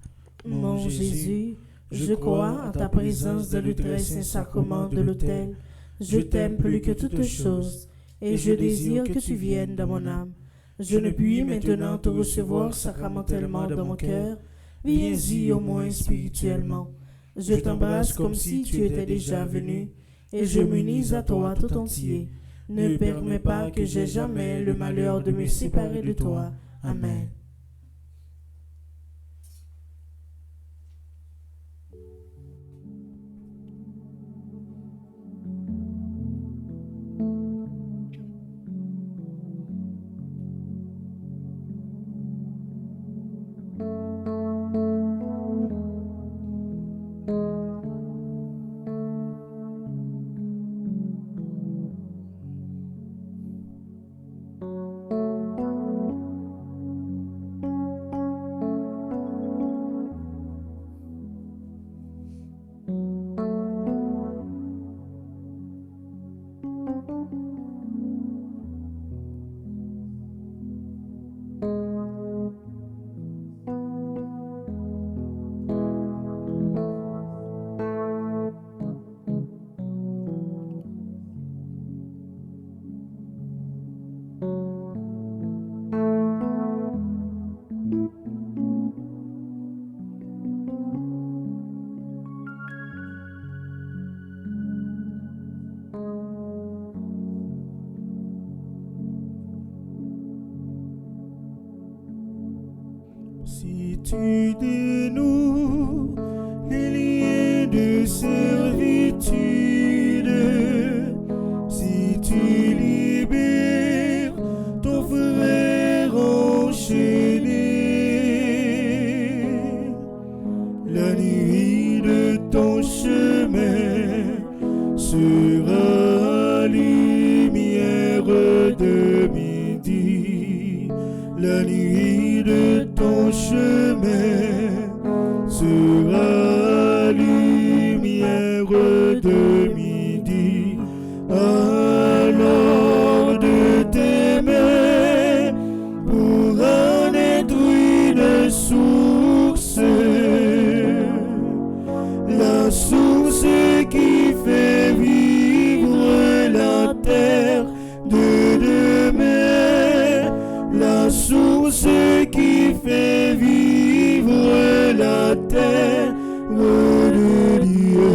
Mon Jésus, je crois en ta présence dans le très saint sacrement de l'autel. Je t'aime plus que toute chose et je désire que tu viennes dans mon âme. Je ne puis maintenant te recevoir sacramentellement dans mon cœur. Viens-y au moins spirituellement. Je t'embrasse comme si tu étais déjà venu et je m'unis à toi tout entier. Ne permets pas que j'aie jamais le malheur de me séparer de toi. Amen. Si tu dénoues les liens de servitude, si tu libères ton frère enchaîné, la nuit de ton chemin sera lumière de midi. La nuit de ton chemin sera lumière de midi. Alors de tes mains pourra naître une source, la source qui fait vivre la terre de demain, la source qui fait vivre la terre de Dieu.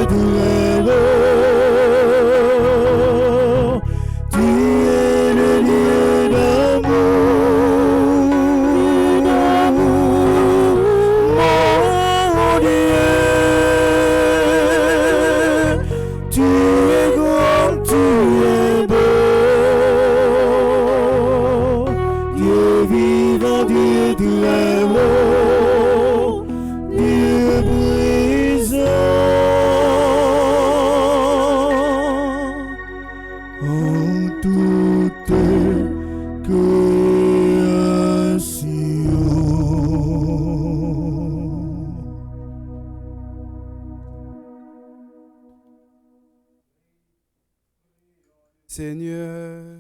très haut. Tu es le lieu d'amour, mon Dieu. Tu es grand, tu es beau. Dieu vivant, Dieu très haut, Dieu brisant en toute création. Seigneur,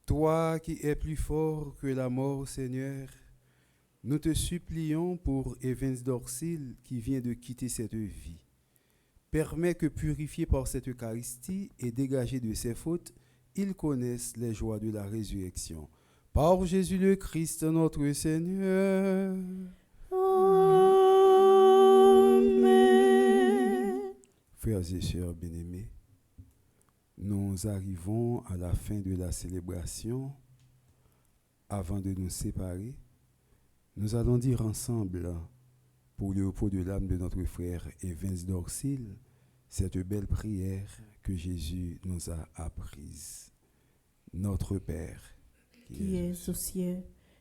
toi qui es plus fort que la mort, Seigneur, nous te supplions pour Evans Dorsil qui vient de quitter cette vie. Permets que, purifié par cette Eucharistie et dégagé de ses fautes, il connaisse les joies de la résurrection. Par Jésus le Christ, notre Seigneur. Amen. Frères et sœurs bien-aimés, nous arrivons à la fin de la célébration. Avant de nous séparer, nous allons dire ensemble, pour le repos de l'âme de notre frère Evans Dorsil, cette belle prière que Jésus nous a apprise. Notre Père, Qui es aux cieux,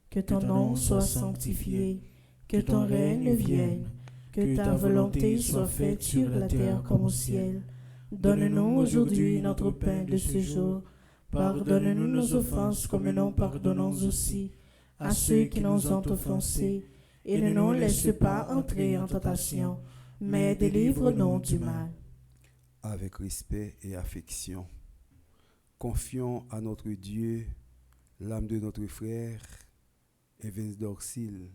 que ton nom soit sanctifié, que ton règne vienne, que ta volonté soit faite sur la terre comme au ciel. Donne-nous aujourd'hui notre pain de ce jour. Pardonne-nous nos offenses comme nous pardonnons aussi à ceux qui nous ont offensés. Et ne nous laisse pas entrer en tentation, mais délivre-nous du mal. avec respect et affection, confions à notre Dieu l'âme de notre frère Evans Dorsil,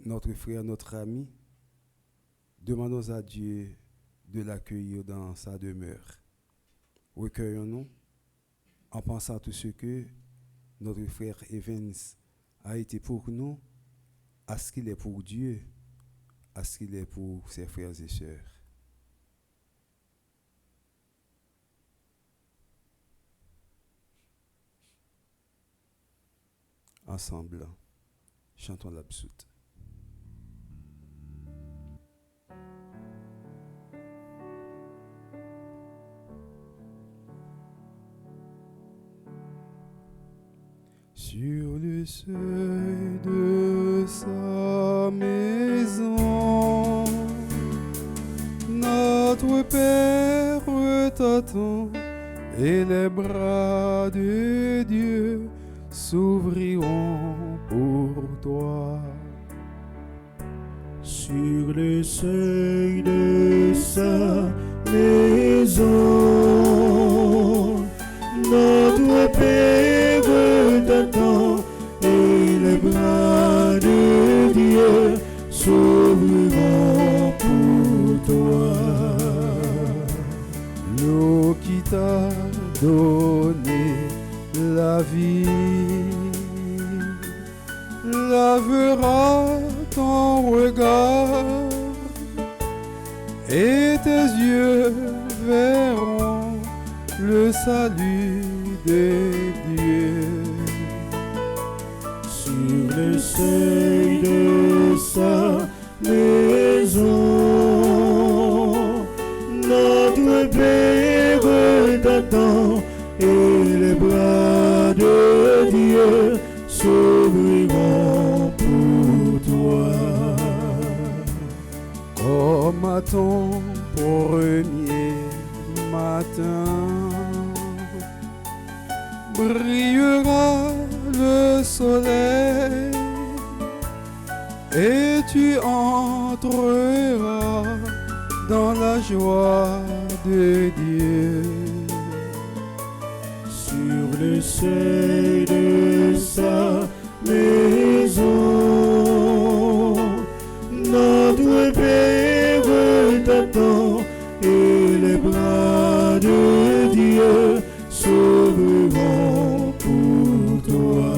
notre frère, notre ami. Demandons à Dieu de l'accueillir dans sa demeure. Recueillons-nous en pensant à tout ce que notre frère Evans a été pour nous, à ce qu'il est pour Dieu, à ce qu'il est pour ses frères et sœurs. Ensemble, chantons la psoute. Sur le seuil de sa maison, notre Père t'attend et les bras de Dieu s'ouvriront pour toi. Sur le seuil de sa maison, notre Père t'attend et les bras de Dieu s'ouvriront pour toi. L'eau qui t'a donné la vie lavera ton regard et tes yeux verront le salut de Dieu. Sur le seuil de sa maison, notre Père t'attend et les bras de Dieu s'ouvriront pour toi. Comme à ton premier matin, brillera le soleil et tu entreras dans la joie de Dieu. Sur le seuil de sa maison, notre Père t'attend et les bras de Dieu s'ouvriront pour toi.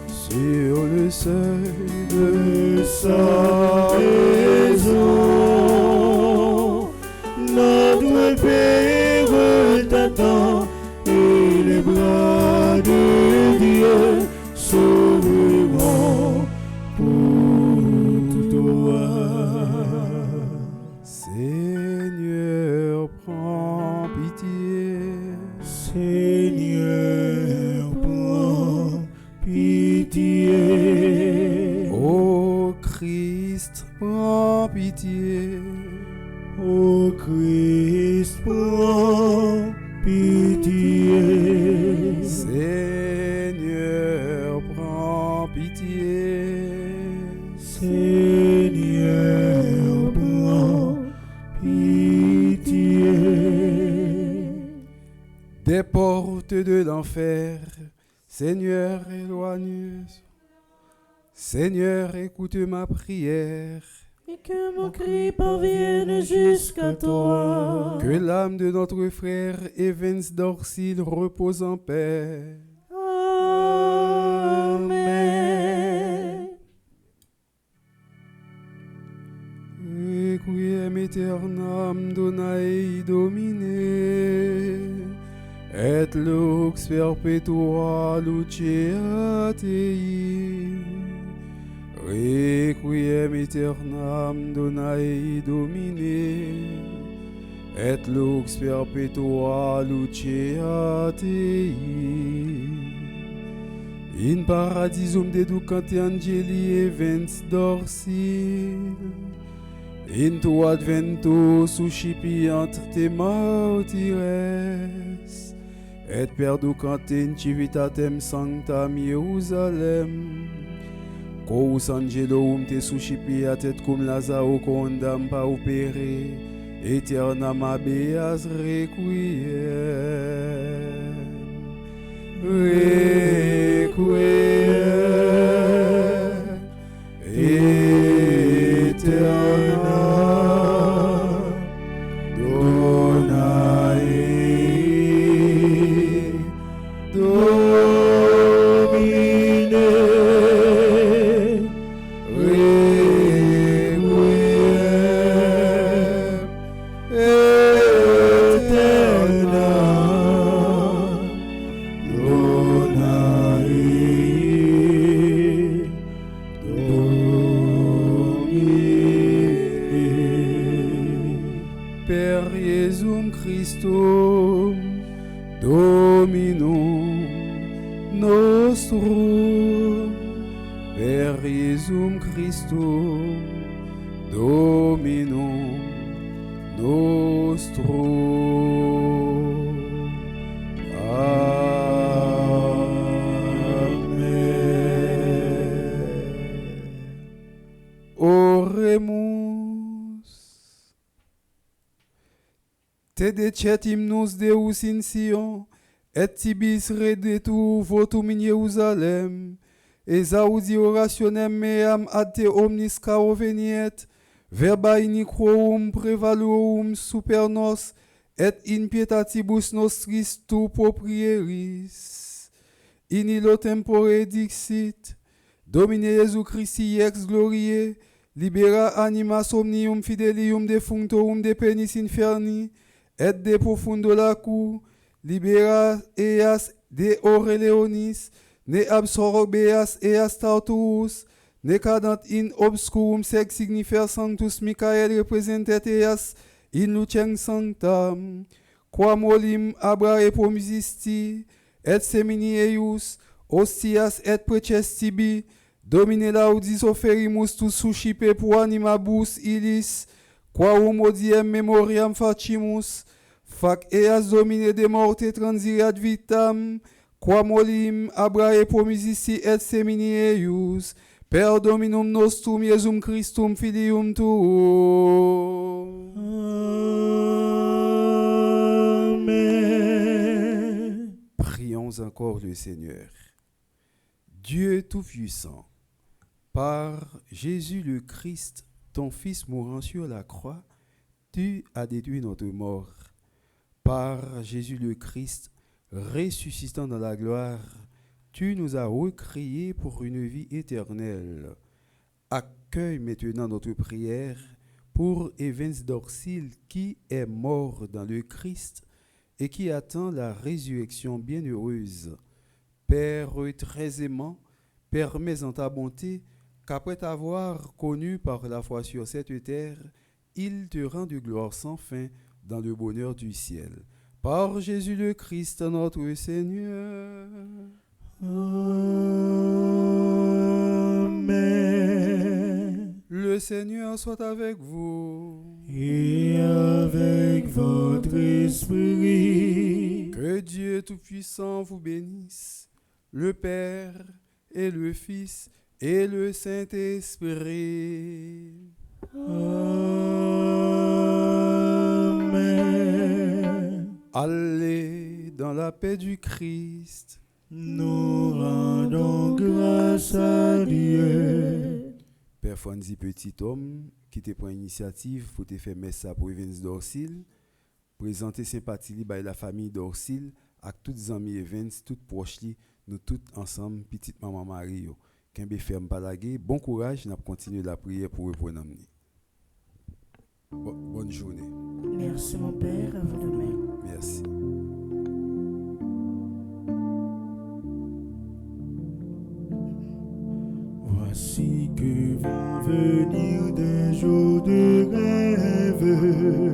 Sur le seuil de sans raison. Notre Père t'attend et les bras de Dieu s'ouvriront pour toi. Seigneur, prends pitié. Seigneur, prends pitié. Ô Christ, prends pitié. Ô Christ, prends pitié. Seigneur, prends pitié. Seigneur, prends pitié. Des portes de l'enfer, Seigneur, éloigne. Seigneur, écoute ma prière. Et que mon cri parvienne jusqu'à toi. Que l'âme de notre frère Evans Dorsil repose en paix. Amen. Requiem aeternam Donae Domine, et lux perpetua lucea Tei. Requiem aeternam Donae Domine, et lux perpetua lucea Tei. In paradisum deducante angeli Evans Dorsil, in tu advento suscipiant te martires, et perducant in civitatem sanctam Jerusalem, quos angelorum te suscipiat et cum Lazaro condam paupere, aeternam habeas requiem. Requiem aeternam Donae Domine. Requiem aeternam Donae Domine. Per Iesum Christum Dominum nostrum, per Iesum Christum Dominum nostrum. Amen. Oremus. Te decet hymnus Deus in Sion, et tibis redetur votum in Jerusalem, exaudi orationem meam ad te omnis caro veniet, verba iniquorum prevaluorum super nos, et in pietatibus nostris tu proprieris. In illo tempore dixit, Domine Iesu Christi ex glorie, libera animas omnium fidelium defunctorum de penis inferni, et de profundo lacu, libera eas de ore leonis, ne absorbeas eas tartarus, ne cadant in obscurum sec signifer sanctus Michael representet eas in lucem sanctam, quam olim abrae promissisti, et semini eius, ostias et precestibi, Domine laudis offerimus tu suscipe pro animabus illis, quarum odiem memoriam facimus, fac eas Domine de morte transire ad vitam, quam olim abrae promissisti et semini eius, per Dominum nostrum Iesum Christum Filium tuum. Amen. Prions encore le Seigneur. Dieu Tout-Puissant, par Jésus le Christ, ton Fils mourant sur la croix, tu as détruit notre mort. Par Jésus le Christ, ressuscitant dans la gloire, tu nous as recréés pour une vie éternelle. Acte accueille maintenant notre prière pour Evans Dorsil qui est mort dans le Christ et qui attend la résurrection bienheureuse. Père très aimant, permets en ta bonté qu'après t'avoir connu par la foi sur cette terre, il te rend de gloire sans fin dans le bonheur du ciel. Par Jésus le Christ, notre Seigneur. Amen. Le Seigneur soit avec vous. Et avec votre esprit. Que Dieu Tout-Puissant vous bénisse, le Père et le Fils et le Saint-Esprit. Amen. Allez dans la paix du Christ. Nous rendons grâce à Dieu. Père Fonzi, petit homme, qui te prend initiative pour te faire mettre ça pour Evans Dorsil, présenter sympathie by la famille Dorsil, avec toutes les amis Evans, toutes proches, nous tous ensemble, petite maman Marie. Qu'un ferme pas la guerre, bon courage, nous continuer la prière pour reprendre. Bonne journée. Merci mon Père, à vous de même. Merci. Voici que vont venir des jours de rêve.